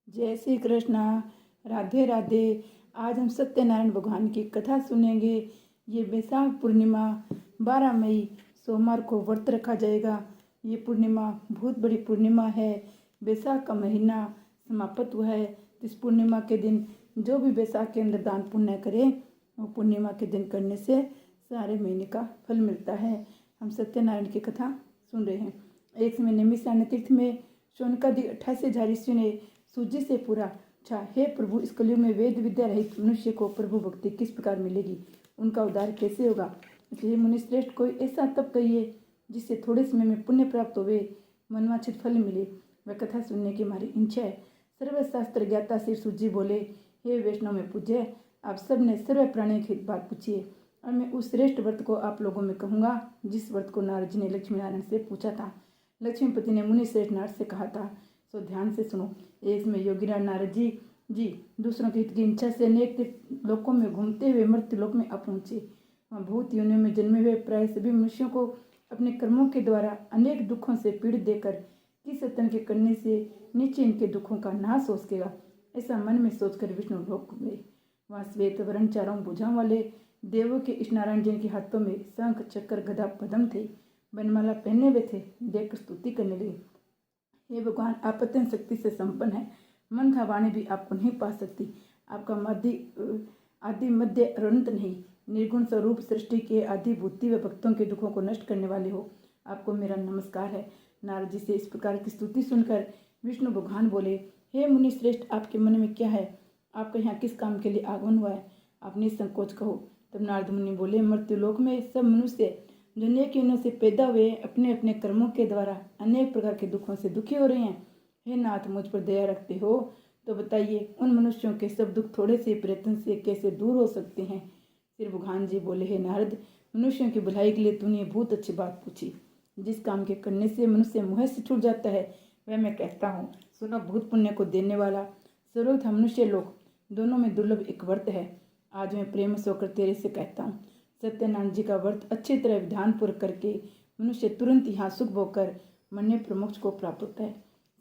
जय श्री कृष्णा। राधे राधे। आज हम सत्यनारायण भगवान की कथा सुनेंगे। ये वैशाख पूर्णिमा 12 मई सोमवार को व्रत रखा जाएगा। ये पूर्णिमा बहुत बड़ी पूर्णिमा है। वैशाख का महीना समाप्त हुआ है। इस पूर्णिमा के दिन जो भी वैशाख के अंदर दान पुण्य करे वो पूर्णिमा के दिन करने से सारे महीने का फल मिलता है। हम सत्यनारायण की कथा सुन रहे हैं। एक समय नैमिषारण्य तीर्थ में शौनकादि 28 हजार ऋषियों ने सूजी से पूरा छा, हे प्रभु, इस कलयुग में वेद विद्या रहित मनुष्य को प्रभु भक्ति किस प्रकार मिलेगी, उनका उद्धार कैसे होगा। इसलिए मुनिश्रेष्ठ कोई ऐसा तप कहिए जिससे थोड़े समय में पुण्य प्राप्त होवे, मनवांछित फल मिले। वह कथा सुनने की हमारी इच्छा है। सर्वशास्त्र ज्ञाता श्री सूजी बोले, हे वैष्णव में पूज्य, आप सब ने सर्व प्राणियों की बात पूछिए और मैं उस श्रेष्ठ व्रत को आप लोगों में कहूँगा जिस व्रत को नारद जी ने लक्ष्मी नारायण से पूछा था। लक्ष्मीपति ने मुनि श्रेष्ठ नारद से कहा था, सो ध्यान से सुनो। एक समय योगीराज नारद जी दूसरों के हित की इच्छा से अनेक लोकों में घूमते हुए मृत्यु लोक में पहुंचे। वहाँ भूत योनियों में जन्मे हुए प्राय सभी मनुष्यों को अपने कर्मों के द्वारा अनेक दुखों से पीड़ित देकर किस यत्न के करने से नीचे इनके दुखों का नाश हो सकेगा, ऐसा मन में सोचकर विष्णु लोक गए। वहाँ श्वेत वर्ण चारों भुजाओं वाले देवों के इस नारायण जी के हाथों में शंख चक्र गदा पद्म थे, बनमाला पहने हुए थे। देखकर स्तुति करने लगे, हे भगवान, आप अत्यंत शक्ति से संपन्न है, मन था वाणी भी आपको नहीं पा सकती। आपका आदि मध्य और अंत नहीं, निर्गुण स्वरूप सृष्टि के आदि भूति व भक्तों के दुखों को नष्ट करने वाले हो, आपको मेरा नमस्कार है। नारद जी से इस प्रकार की स्तुति सुनकर विष्णु भगवान बोले, हे मुनि श्रेष्ठ, आपके मन में क्या है, आपका यहाँ किस काम के लिए आगमन हुआ है, आप निसंकोच कहो। तब नारद मुनि बोले, मृत्युलोक में सब मनुष्य जो नेक योनियों से पैदा हुए अपने अपने कर्मों के द्वारा अनेक प्रकार के दुखों से दुखी हो रहे हैं। हे नाथ, मुझ पर दया रखते हो तो बताइए उन मनुष्यों के सब दुख थोड़े से प्रयत्न से कैसे दूर हो सकते हैं। फिर भगवान जी बोले, हे नारद, मनुष्यों की भलाई के लिए तूने बहुत अच्छी बात पूछी। जिस काम के करने से मनुष्य मुँह से छूट जाता है वह मैं कहता हूँ। सुनो, भूत पुण्य को देने वाला सर्वथा मनुष्य लोक दोनों में दुर्लभ एक व्रत है। आज मैं प्रेम से होकर तेरे से कहता हूँ, सत्यनारायण जी का व्रत अच्छी तरह विधान पूर्व करके मनुष्य तुरंत यहाँ सुख भोगकर मन्य प्रमोक्ष को प्राप्त होता है।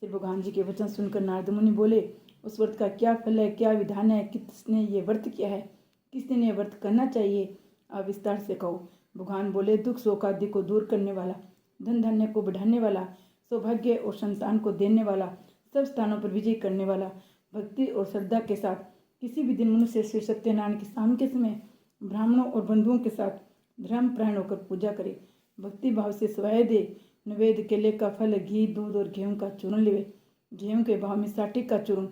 श्री भगवान जी के वचन सुनकर नारद मुनि बोले, उस व्रत का क्या फल है, क्या विधान है, किसने ये व्रत किया है, किस दिन ये व्रत करना चाहिए, आप विस्तार से कहो। भगवान बोले, दुख शोक आदि को दूर करने वाला, धन धान्य को बढ़ाने वाला, सौभाग्य और संतान को देने वाला, सब स्थानों पर विजय करने वाला, भक्ति और श्रद्धा के साथ किसी भी दिन मनुष्य श्री सत्यनारायण की शाम के समय ब्राह्मणों और बंधुओं के साथ धर्म प्राण होकर पूजा करे, भक्ति भाव से स्वाय दे, नवेद केले का फल, घी, दूध और गेहूं का चूर्ण ले, गेहूं के भाव में साठी का चूर्ण,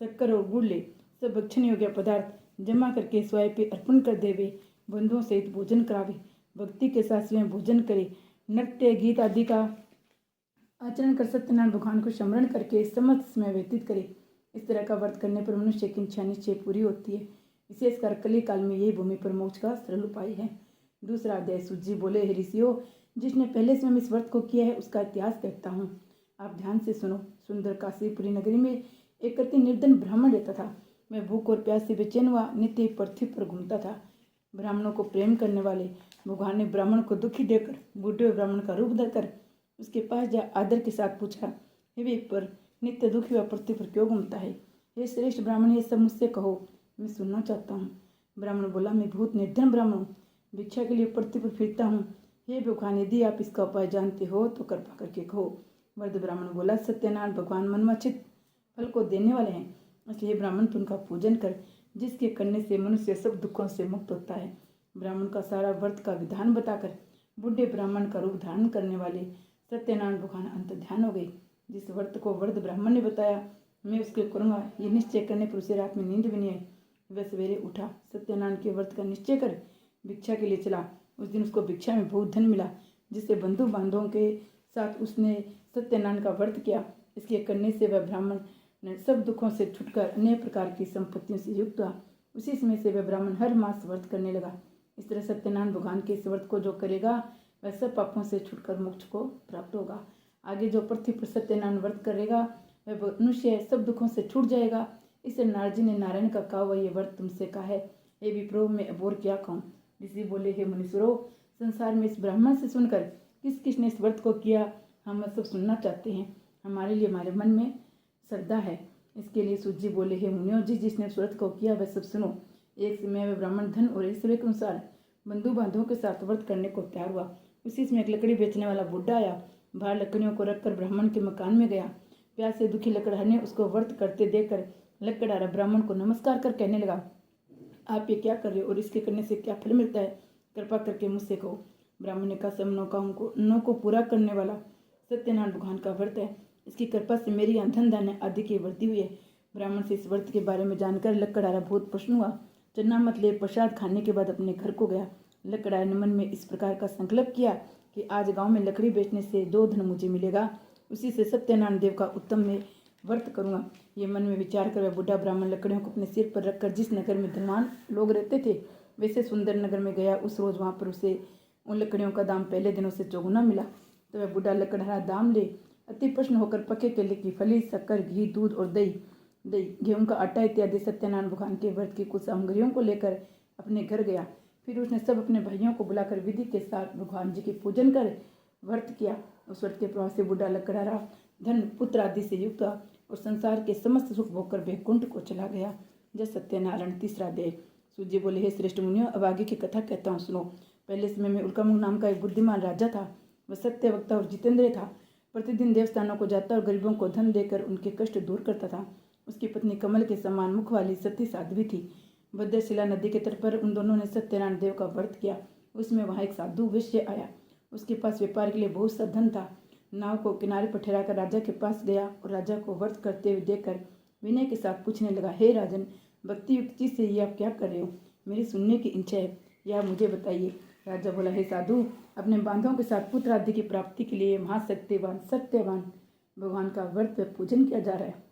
शक्कर और गुड़ ले, सब भक्षण योग्य पदार्थ जमा करके स्वाय पे अर्पण कर देवे, बंधुओं सहित भोजन करावे, भक्ति के साथ स्वयं भोजन करे, नृत्य गीत आदि का आचरण कर सत्यनारायण भगवान को स्मरण करके समस्त समय व्यतीत करे। इस तरह का व्रत करने पर मनुष्य की इच्छा निश्चय पूरी होती है। विशेषकर कली काल में यही भूमि पर मोक्ष का सरल उपाय है। दूसरा अध्याय। सूजी बोले, हे ऋषियों, जिसने पहले स्वयं इस व्रत को किया है उसका इतिहास कहता हूँ, आप ध्यान से सुनो। सुंदर काशीपुरी नगरी में एक अति निर्धन ब्राह्मण रहता था। मैं भूख और प्यास से बेचैन हुआ नित्य पृथ्वी पर घूमता था। ब्राह्मणों को प्रेम करने वाले भगवान ने ब्राह्मण को दुखी देकर बूढ़े ब्राह्मण का रूप धरकर उसके पास जा आदर के साथ पूछा, हे वे पर नित्य दुखी हुआ पृथ्वी पर क्यों घूमता है? हे श्रेष्ठ ब्राह्मण, ये सब मुझसे कहो, मैं सुनना चाहता हूँ। ब्राह्मण बोला, मैं बहुत निर्धन ब्राह्मण हूँ, भिक्षा के लिए पृथ्वी पर फिरता हूँ। हे भगवान, यदि आप इसका उपाय जानते हो तो कृपा करके कहो। वृद्ध ब्राह्मण बोला, सत्यनारायण भगवान मनवांछित फल को देने वाले हैं, इसलिए ब्राह्मण तू उनका पूजन कर, जिसके करने से मनुष्य सब दुखों से मुक्त होता है। ब्राह्मण का सारा व्रत का विधान बताकर बूढ़े ब्राह्मण का रूप धारण करने वाले सत्यनारायण भगवान अंत ध्यान हो गई। जिस व्रत को वृद्ध ब्राह्मण ने बताया मैं उसके करूँगा, ये निश्चय करने पर उसे रात में नींद भी नहीं आई। वह सवेरे उठा, सत्यनारायण के व्रत का निश्चय कर भिक्षा के लिए चला। उस दिन उसको भिक्षा में बहुत धन मिला, जिससे बंधु बांधवों के साथ उसने सत्यनारायण का व्रत किया। इसके करने से वह ब्राह्मण ने सब दुखों से छुटकर अनेक प्रकार की संपत्तियों से युक्त हुआ। उसी समय से वह ब्राह्मण हर मास व्रत करने लगा। इस तरह सत्यनारायण भगवान के इस व्रत को जो करेगा वह सब पापों से छुटकर मोक्ष को प्राप्त होगा। आगे जो पृथ्वी पर सत्यनारायण व्रत करेगा वह मनुष्य सब दुखों से छूट जाएगा। इससे नारद जी ने नारायण का कहा हुआ ये व्रत तुमसे कहा है। हे विप्रो, मैं अब और क्या कहूँ? ऋषि बोले, हे मुनीश्वरों, संसार में इस ब्राह्मण से सुनकर किस किसने इस व्रत को किया हम सब सुनना चाहते हैं। हमारे लिए हमारे मन में श्रद्धा है। इसके लिए सूत जी बोले, हे मुनियों, जिसने उस व्रत को किया वह सब सुनो। एक समय वह ब्राह्मण धन और ऐश्वर्य के अनुसार बंधु बांधवों के साथ व्रत करने को तैयार हुआ। उसी समय एक लकड़ी बेचने वाला बुढ़ा आया। बाहर लकड़ियों को रखकर ब्राह्मण के मकान में गया। प्यास से दुखी लकड़हार ने उसको व्रत करते देखकर लकड़हारा ब्राह्मण को नमस्कार कर कहने लगा, आप ये क्या कर रहे हो और इसके करने से क्या फल मिलता है? कृपा करके मुझसे कहो। ब्राह्मण ने कहा, सब नौ को पूरा करने वाला सत्यनारायण भगवान का व्रत है। इसकी कृपा से मेरी यहाँ धन धान्य आदि की वृद्धि हुई है। ब्राह्मण से इस व्रत के बारे में जानकर लकड़हारा बहुत प्रसन्न हुआ। चन्ना मत ले प्रसाद खाने के बाद अपने घर को गया। लकड़हारे ने मन में इस प्रकार का संकल्प किया कि आज गांव में लकड़ी बेचने से 2 धन मुझे मिलेगा, उसी से सत्यनारायण देव का उत्तम में व्रत करूंगा। ये मन में विचार कर वह बुढ़ा ब्राह्मण लकड़ियों को अपने सिर पर रखकर जिस नगर में धनवान लोग रहते थे वैसे सुंदर नगर में गया। उस रोज वहां पर उसे उन लकड़ियों का दाम पहले दिनों से चौगुना मिला। तो वह बुढ़ा लकड़हारा दाम ले अति प्रसन्न होकर पके केले की फली, शक्कर, घी, दूध और दही, गेहूं का आटा इत्यादि सत्यनारायण भगवान के व्रत की कुछ सामग्रियों को लेकर अपने घर गया। फिर उसने सब अपने भाइयों को बुलाकर विधि के साथ भगवान जी की पूजन कर व्रत किया। उस व्रत के प्रभाव से बुढ़ा लकड़हारा धन, पुत्र आदि से युक्त हुआ और संसार के समस्त सुख भोगकर वैकुंठ को चला गया। जय सत्यनारायण। तीसरा अध्याय। सूत जी बोले, हे श्रेष्ठ मुनियों, अब आगे की कथा कहता हूँ, सुनो। पहले समय में उल्कामुख नाम का एक बुद्धिमान राजा था। वह सत्य वक्ता और जितेंद्र था। प्रतिदिन देवस्थानों को जाता और गरीबों को धन देकर उनके कष्ट दूर करता था। उसकी पत्नी कमल के समान मुख वाली सती साध्वी थी। भद्रशिला नदी के तट पर उन दोनों ने सत्यनारायण देव का व्रत किया। उसमें वहां एक साधु वैश्य आया। उसके पास व्यापार के लिए बहुत सा धन था। नाव को किनारे पर ठहराकर राजा के पास गया और राजा को व्रत करते हुए देखकर विनय के साथ पूछने लगा, हे राजन, भक्ति युक्त चीज से ये आप क्या कर रहे हो? मेरी सुनने की इच्छा है, यह मुझे बताइए। राजा बोला, हे साधु, अपने बांधवों के साथ पुत्र आदि की प्राप्ति के लिए महाशक्तिवान सत्यवान भगवान का व्रत पूजन किया जा रहा है।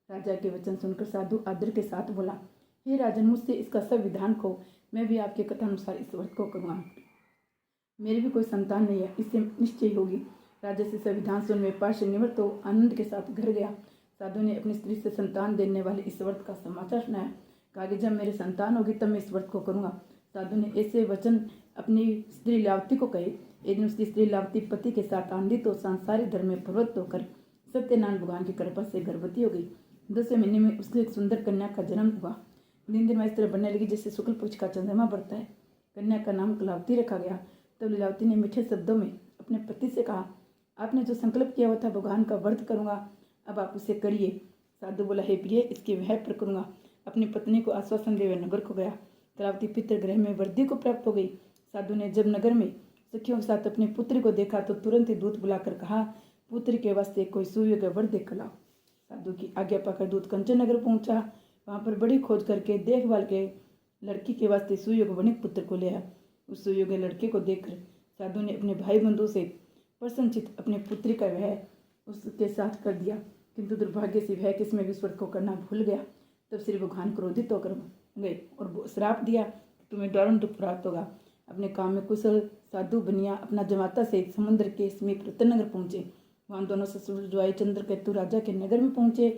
राजा के वचन सुनकर साधु आदर के साथ बोला, हे राजन, मुझसे इसका सब विधान को, मैं भी आपके कथा अनुसार इस व्रत को करूँगा। मेरी भी कोई संतान नहीं है, इससे निश्चय होगी। राजा से संविधान सुन व्यापार से निवृत्त हो आनंद के साथ घर गया। साधु ने अपनी स्त्री से संतान देने वाले इस व्रत का समाचार सुनाया। कहा कि जब मेरी संतान होगी तब मैं इस व्रत को करूँगा। साधु ने ऐसे वचन अपनी स्त्री लावती को कहे। एक दिन उसकी स्त्री लावती पति के साथ आनंदित तो सांसारिक धर्म में प्रवृत्त होकर सत्यनारायण भगवान की कृपा से गर्भवती हो गई। 10वें महीने में उसके एक सुंदर कन्या का जन्म हुआ। दिन दिन में इस तरह बनने लगी जैसे शुक्ल पक्ष का चंद्रमा बढ़ता है। कन्या का नाम कलावती रखा गया। तब लीलावती ने मीठे शब्दों में अपने पति से कहा, आपने जो संकल्प किया हुआ था भगवान का व्रत करूंगा, अब आप उसे करिए। साधु बोला, हे प्रिय, इसकी वह पर करूंगा। अपनी पत्नी को आश्वासन दे नगर को गया। कलावती पितृगृह में वृद्धि को प्राप्त हो गई। साधु ने जब नगर में सखियों के साथ अपनी पुत्री को देखा तो तुरंत ही दूत बुलाकर कहा, पुत्री के वास्ते कोई सुयोग्य वर देख लाओ। साधु की आज्ञा पाकर दूत कंचन नगर पहुंचा। वहां पर बड़ी खोज करके देखभाल के लड़की के वास्ते सुयोग्य वणिक पुत्र को ले आया। उस सुयोग्य लड़के को देखकर साधु ने अपने भाई बंधु से प्रसन्नचित अपने पुत्री का विवाह उसके साथ कर दिया। किंतु दुर्भाग्य से वह किसमें विश्व को करना भूल गया। तब श्री भगवान क्रोधित होकर गए और श्राप दिया, तुम्हें दारुण दुख प्राप्त होगा। अपने काम में कुशल साधु बनिया अपना जमाता से समुद्र के समीप रत्नगर पहुंचे। वहां दोनों ससुर ज्वाई चंद्रकेतु राजा के नगर में पहुंचे,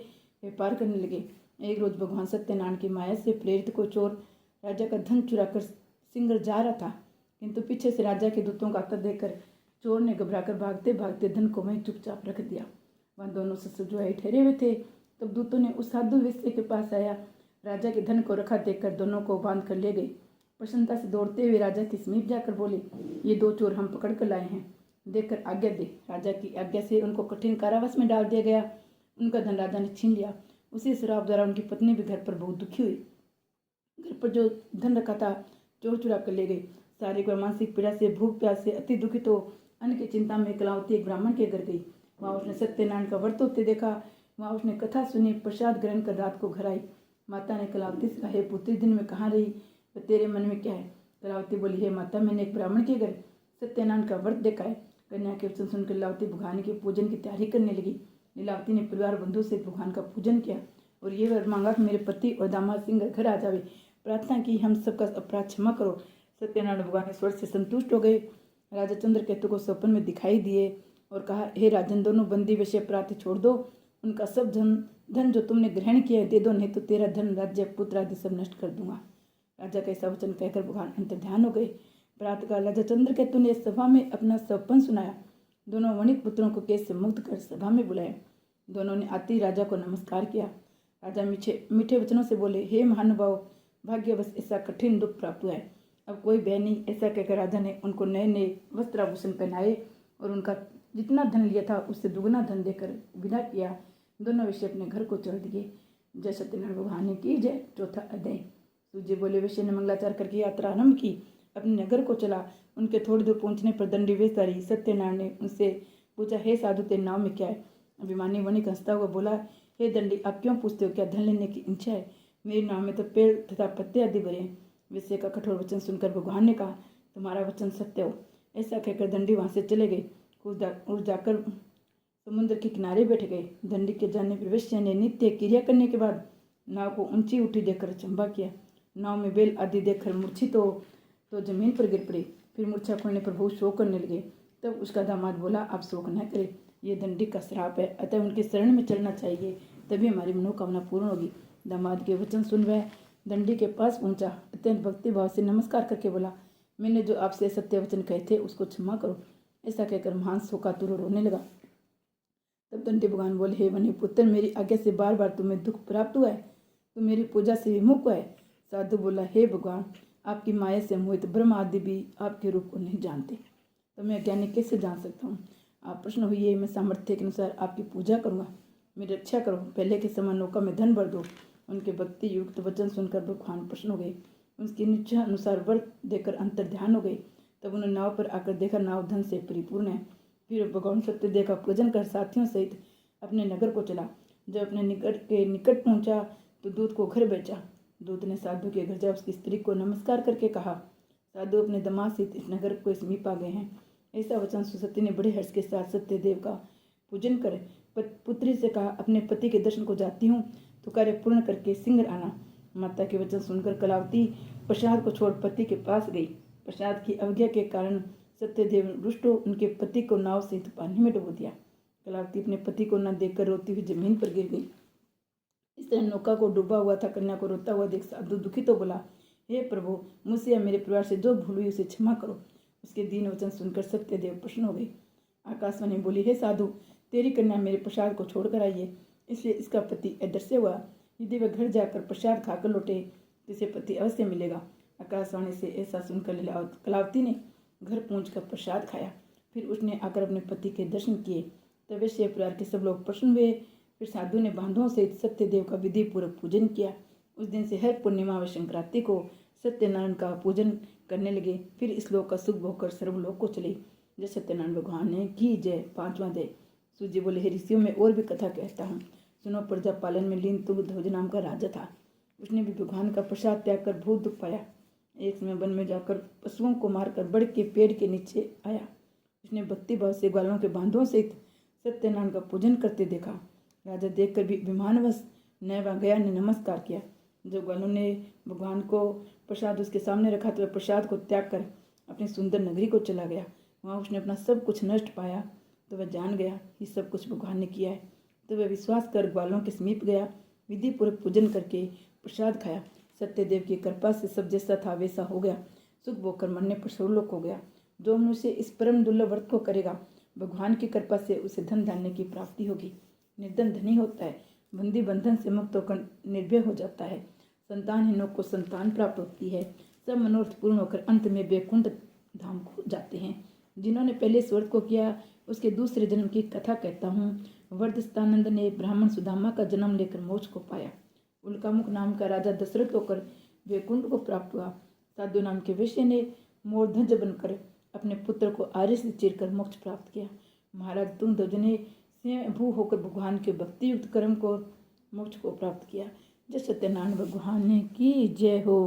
व्यापार करने लगे। एक रोज भगवान सत्यनारायण की माया से प्रेरित को चोर राजा का धन चुराकर सिंगर जा रहा था, किंतु पीछे से राजा के दूतों का आता देखकर चोर ने घबराकर भागते भागते धन को वहीं चुपचाप रख दिया। वहां दोनों ससुर ज्वाई ठहरे हुए थे। तब दूतों ने उस साधु वैश्य के पास आया। राजा के धन को रखा देखकर दोनों को बांध कर ले गए। प्रसन्नता से दौड़ते हुए राजा के समीप जाकर बोले, ये 2 चोर हम पकड़ कर लाए हैं, देखकर आज्ञा दे। राजा की आज्ञा से उनको कठिन कारावास में डाल दिया गया। उनका धन राजा ने छीन लिया। उसी श्राप द्वारा उनकी पत्नी भी घर पर बहुत दुखी हुई। घर पर जो धन रखा था चोर चुरा कर ले गए। शारीरिक व मानसिक पीड़ा से, भूख प्यास से अति दुखित हो अन्न की चिंता में कलावती एक ब्राह्मण के घर गई। वहाँ उसने सत्यनारायण का व्रत होते देखा। वहाँ उसने कथा सुनी, प्रसाद ग्रहण कर रात को घर आई। माता ने कलावती से कहा, हे पुत्री, दिन में कहाँ रही, तेरे मन में क्या है? कलावती बोली, हे माता, मैंने एक ब्राह्मण के घर सत्यनारायण का व्रत देखा है। कन्या के वचन सुनकर लीलावती भगवान के पूजन की तैयारी करने लगी। लीलावती ने परिवार बंधु से भगवान का पूजन किया और ये वर मांगा कि मेरे पति और दामाद सिंह घर आ जावे। प्रार्थना की, हम सबका अपराध क्षमा करो। सत्यनारायण भगवान ईश्वर से संतुष्ट हो गए। राजा चंद्रकेतु को स्वप्न में दिखाई दिए और कहा, हे राजन, दोनों बंदी विषय अपराधी छोड़ दो। उनका सब धन जो तुमने ग्रहण किया है दे दो, नहीं तो तेरा धन, राज्य, पुत्र आदि सब नष्ट कर दूंगा। राजा का ऐसा वचन कहकर भगवान अंतर्ध्यान हो गए। प्रातःकाल राजा चंद्रकेतु ने सभा में अपना सपन सुनाया। दोनों वणिक पुत्रों को केस से मुक्त कर सभा में बुलाया। दोनों ने आते राजा को नमस्कार किया। राजा मीठे मीठे वचनों से बोले, हे महानुभाव, भाग्यवश ऐसा कठिन दुख प्राप्त हुआ है, अब कोई भय नहीं। ऐसा कहकर राजा ने उनको नए नए वस्त्र आभूषण पहनाए और उनका जितना धन लिया था उससे दुगना धन देकर विदा किया। दोनों वैश्य अपने घर को चल दिए। जय सत्यनारायण भगवान की जय। चौथा अध्याय। सूर्य बोले, वैश्य ने मंगलाचार करके यात्रा आरंभ की, अपने नगर को चला। उनके थोड़ी दूर पहुंचने पर दंडी वेशधारी सत्यनारायण ने उनसे पूछा, हे साधु, तेरे नाव में क्या है? अभिमानी वणिक हंसता हुआ बोला, हे दंडी, आप क्यों पूछते हो? क्या धन लेने की इच्छा है? मेरे नाव में तो पेड़ तथा पत्ते आदि भरे हैं। वैश्य का कठोर वचन सुनकर भगवान ने कहा, तुम्हारा वचन सत्य हो। ऐसा कहकर दंडी वहां से चले गए। उड़ जाकर समुद्र के किनारे बैठ गए। दंडी के जाने पर वैश्य ने नित्य क्रिया करने के बाद नाव को ऊंची उठी देखकर अचंभा किया। नाव में बेल आदि देखकर मूर्छित तो जमीन पर गिर पड़े। फिर मूर्छा खोलने पर बहुत शोक करने लगे। तब उसका दामाद बोला, आप शोक न करें, ये दंडी का श्राप है, अतः उनके शरण में चलना चाहिए, तभी हमारी मनोकामना पूर्ण होगी। दामाद के वचन सुन वह दंडी के पास पहुंचा, अत्यंत भक्तिभाव से नमस्कार करके बोला, मैंने जो आपसे सत्य वचन कहे थे उसको क्षमा करो। ऐसा कहकर महान शोकातुर रोने लगा। तब दंडी भगवान बोले, हे वनी पुत्र, मेरी आज्ञा से बार बार तुम्हें दुख प्राप्त हुआ है, तुम मेरी पूजा से विमुख हुआ है। साधु बोला, हे भगवान, आपकी माया से मोहित ब्रह्म आदि भी आपके रूप को नहीं जानते, तो मैं अज्ञानी कैसे जान सकता हूँ? आप प्रश्न हुई, मैं सामर्थ्य के अनुसार आपकी पूजा करूँगा, मेरी रक्षा करो। पहले के समान नौका में धन भर दो। उनके भक्ति युक्त वचन सुनकर भगवान प्रश्न हो गए। उसकी निश्चय अनुसार व्रत देकर अंतर ध्यान हो गई। तब उन्होंने नाव पर आकर देखा, नाव धन से परिपूर्ण है। फिर भगवान सत्यदेव का पूजन कर साथियों सहित अपने नगर को चला। जब अपने निकट पहुंचा तो दूत को घर भेजा। दूत ने साधु के घर जा उसकी स्त्री को नमस्कार करके कहा, साधु अपने दामाद सहित इस नगर को समीप आ गए हैं। ऐसा वचन सुसती ने बड़े हर्ष के साथ सत्यदेव का पूजन कर पुत्री से कहा, अपने पति के दर्शन को जाती हूँ तो कार्य पूर्ण करके शीघ्र आना। माता के वचन सुनकर कलावती प्रसाद को छोड़ पति के पास गई। प्रसाद की अवज्ञा के कारण सत्यदेव रुष्ट उनके पति को नाव सहित पानी में डुबो दिया। कलावती अपने पति को न देखकर रोती हुई जमीन पर गिर गई। इस तरह नौका को डूबा हुआ था कन्या को रोता हुआ देख साधु दुखित तो बोला, हे प्रभु, मुझसे या मेरे परिवार से जो भूल हुई उसे क्षमा करो। उसके दीन वचन सुनकर सत्यदेव प्रसन्न हो गए। आकाशवाणी बोली, हे साधु, तेरी कन्या मेरे प्रसाद को छोड़कर आई है, इसलिए इसका पति अदृश्य हुआ। यदि वह घर जाकर प्रसाद खाकर लौटे तो इसे पति अवश्य मिलेगा। आकाशवाणी से ऐसा सुनकर कलावती ने घर पहुंचकर प्रसाद खाया। फिर उसने आकर अपने पति के दर्शन किए। तब वैश्य परिवार के सब लोग प्रसन्न हुए। फिर साधु ने बांधों सहित सत्यदेव का विधि पूर्वक पूजन किया। उस दिन से हर पूर्णिमा व संक्रांति को सत्यनारायण का पूजन करने लगे। फिर इस लोक का सुख भोग कर सर्वलोक को चले। जय सत्यनारायण भगवान ने की जय। पांचवा अध्याय। सूर्य बोले, हे ऋषियों, में और भी कथा कहता हूँ, सुनो। प्रजा पालन में लीन तुंगध्वज नाम का राजा था। उसने भी भगवान का प्रसाद त्याग कर बहुत दुख पाया। एक समय वन में जाकर पशुओं को मारकर बड़ के पेड़ के नीचे आया। उसने भक्ति भाव से ग्वालों के बांधों सहित सत्यनारायण का पूजन करते देखा। राजा देखकर भी अभिमानवश न वहाँ गया न नमस्कार किया। जब ग्वालों ने भगवान को प्रसाद उसके सामने रखा तो वह प्रसाद को त्याग कर अपनी सुंदर नगरी को चला गया। वहाँ उसने अपना सब कुछ नष्ट पाया तो वह जान गया कि सब कुछ भगवान ने किया है। तो वह विश्वास कर ग्वालों के समीप गया, विधि पूर्वक पूजन करके प्रसाद खाया। सत्यदेव की कृपा से सब जैसा था वैसा हो गया। सुख भोग कर मरने पर सर्वलोक हो गया। जो मनुष्य इस परम दुर्लभ व्रत को करेगा, भगवान की कृपा से उसे धन धान्य की प्राप्ति होगी। निर्धन धनी होता है, बंदी बंधन से मुक्त होकर निर्भय हो जाता है। संतानहीनों को संतान प्राप्त होती है। सब मनोरथ पूर्ण होकर अंत में वैकुंठ धाम को जाते हैं। जिन्होंने पहले इस व्रत को किया उसके दूसरे जन्म की कथा कहता हूँ। वर्धस्तानंद ने ब्राह्मण सुदामा का जन्म लेकर मोक्ष को पाया। उल्कामुख नाम का राजा दशरथ होकर वैकुंठ को प्राप्त हुआ। साधु नाम के वैश्य ने मोरध्वज बनकर अपने पुत्र को आर्य से चीरकर मोक्ष प्राप्त किया। महाराज तुंगध्वज ने स्वयंभू होकर भगवान के भक्ति युक्त कर्म को मोक्ष को प्राप्त किया। जय सत्यनारायण भगवान की जय हो।